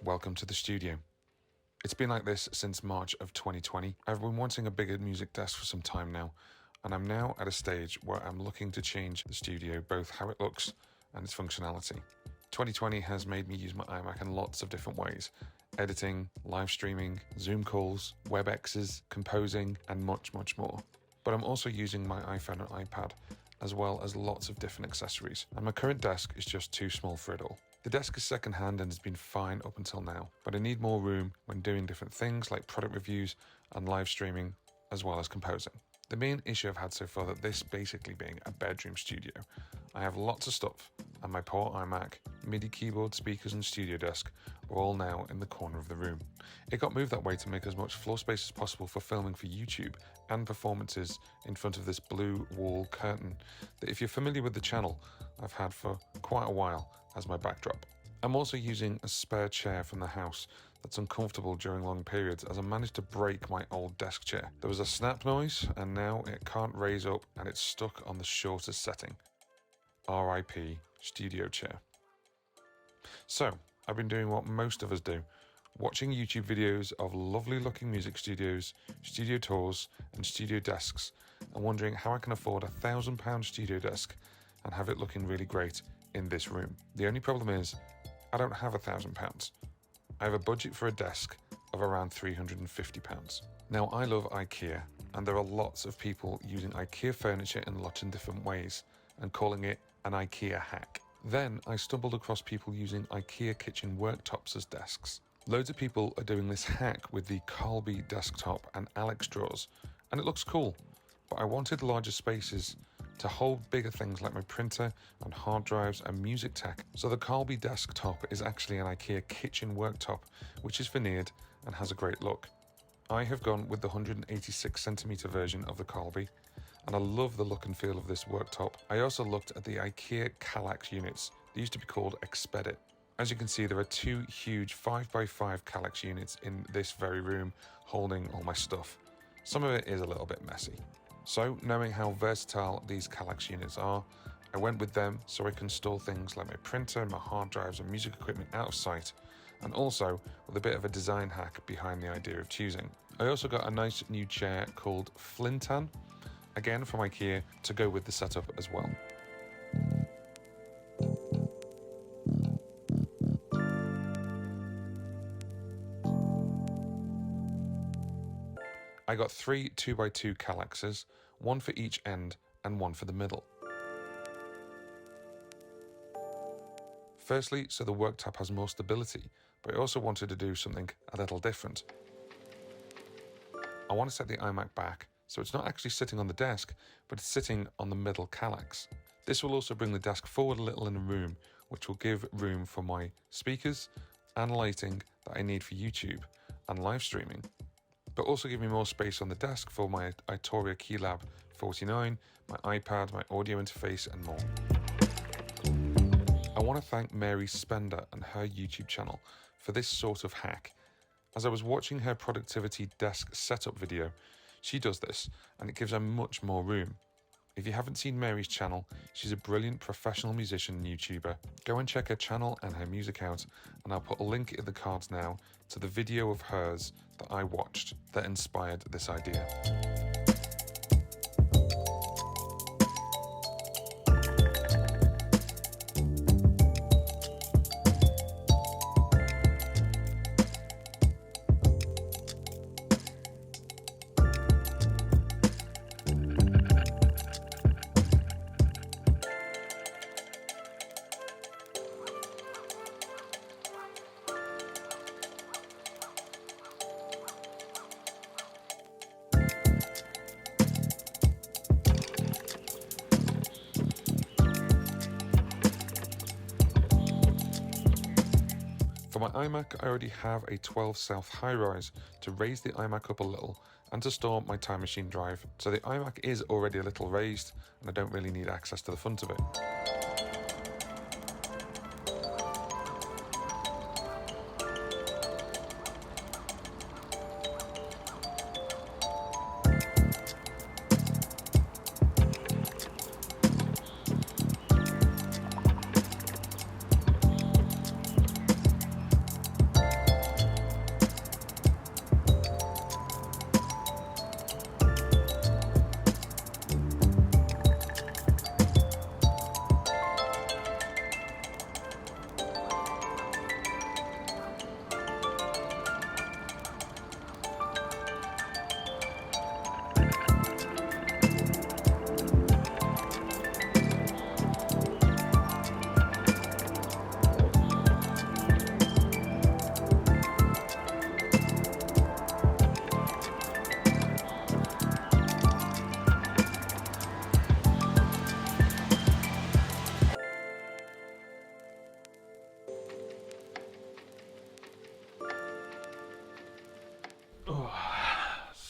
welcome to the studio. It's been like this since March of 2020. I've been wanting a bigger music desk for some time now, and I'm now at a stage where I'm looking to change the studio, both how it looks and its functionality. 2020 has made me use my iMac in lots of different ways: editing, live streaming, Zoom calls, WebExes, composing, and much, much more. But I'm also using my iPhone and iPad, as well as lots of different accessories, and my current desk is just too small for it all. The desk is second-hand and has been fine up until now, but I need more room when doing different things like product reviews and live streaming, as well as composing. The main issue I've had so far that this basically being a bedroom studio. I have lots of stuff, and my poor iMac, MIDI keyboard, speakers and studio desk are all now in the corner of the room. It got moved that way to make as much floor space as possible for filming for YouTube and performances in front of this blue wall curtain that, if you're familiar with the channel, I've had for quite a while as my backdrop. I'm also using a spare chair from the house that's uncomfortable during long periods, as I managed to break my old desk chair. There was a snap noise and now it can't raise up and it's stuck on the shortest setting. RIP studio chair. So I've been doing what most of us do, watching YouTube videos of lovely looking music studios, studio tours and studio desks, and wondering how I can afford £1,000 studio desk and have it looking really great in this room. The only problem is I don't have £1,000. I have a budget for a desk of around £350. Now, I love Ikea, and there are lots of people using Ikea furniture in lots of different ways and calling it an Ikea hack. Then I stumbled across people using Ikea kitchen worktops as desks. Loads of people are doing this hack with the Colby desktop and Alex drawers, and it looks cool, but I wanted larger spaces to hold bigger things like my printer and hard drives and music tech. So the Colby desktop is actually an Ikea kitchen worktop, which is veneered and has a great look. I have gone with the 186cm version of the Colby, and I love the look and feel of this worktop. I also looked at the Ikea Kallax units. They used to be called Expedit. As you can see, there are two huge 5x5 Kallax units in this very room holding all my stuff. Some of it is a little bit messy. So, knowing how versatile these Kallax units are, I went with them so I can store things like my printer, my hard drives and music equipment out of sight, and also with a bit of a design hack behind the idea of choosing. I also got a nice new chair called Flintan, again from Ikea, to go with the setup as well. I got 3 2x2 Kallaxes, one for each end and one for the middle. Firstly, so the worktop has more stability, but I also wanted to do something a little different. I want to set the iMac back so it's not actually sitting on the desk, but it's sitting on the middle Kallax. This will also bring the desk forward a little in the room, which will give room for my speakers and lighting that I need for YouTube and live streaming, but also give me more space on the desk for my Itoria Keylab 49, my iPad, my audio interface and more. I want to thank Mary Spender and her YouTube channel for this sort of hack. As I was watching her productivity desk setup video, she does this and it gives her much more room. If you haven't seen Mary's channel, she's a brilliant professional musician and YouTuber. Go and check her channel and her music out, and I'll put a link in the cards now to the video of hers that I watched that inspired this idea. For my iMac, I already have a 12 South high-rise to raise the iMac up a little and to store my Time Machine drive. So the iMac is already a little raised and I don't really need access to the front of it.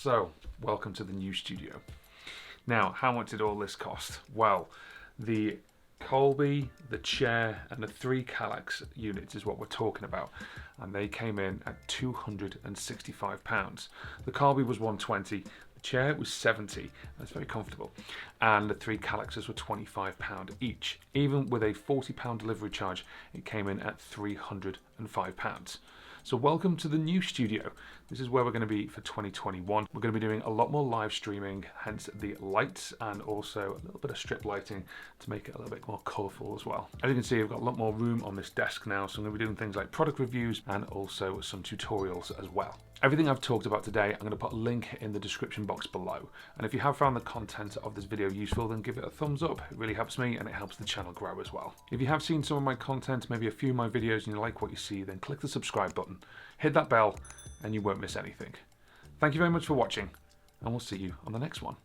So, welcome to the new studio. Now, how much did all this cost? Well, the Colby, the chair, and the 3 Kallax units is what we're talking about, and they came in at £265. The Colby was £120, the chair was £70, that's very comfortable, and the 3 Kallaxes were £25 each. Even with a £40 delivery charge, it came in at £305. So welcome to the new studio. This is where we're going to be for 2021. We're going to be doing a lot more live streaming, hence the lights, and also a little bit of strip lighting to make it a little bit more colourful as well. As you can see, I've got a lot more room on this desk now, so I'm going to be doing things like product reviews and also some tutorials as well. Everything I've talked about today, I'm going to put a link in the description box below. And if you have found the content of this video useful, then give it a thumbs up. It really helps me and it helps the channel grow as well. If you have seen some of my content, maybe a few of my videos, and you like what you see, then click the subscribe button, hit that bell, and you won't miss anything. Thank you very much for watching, and we'll see you on the next one.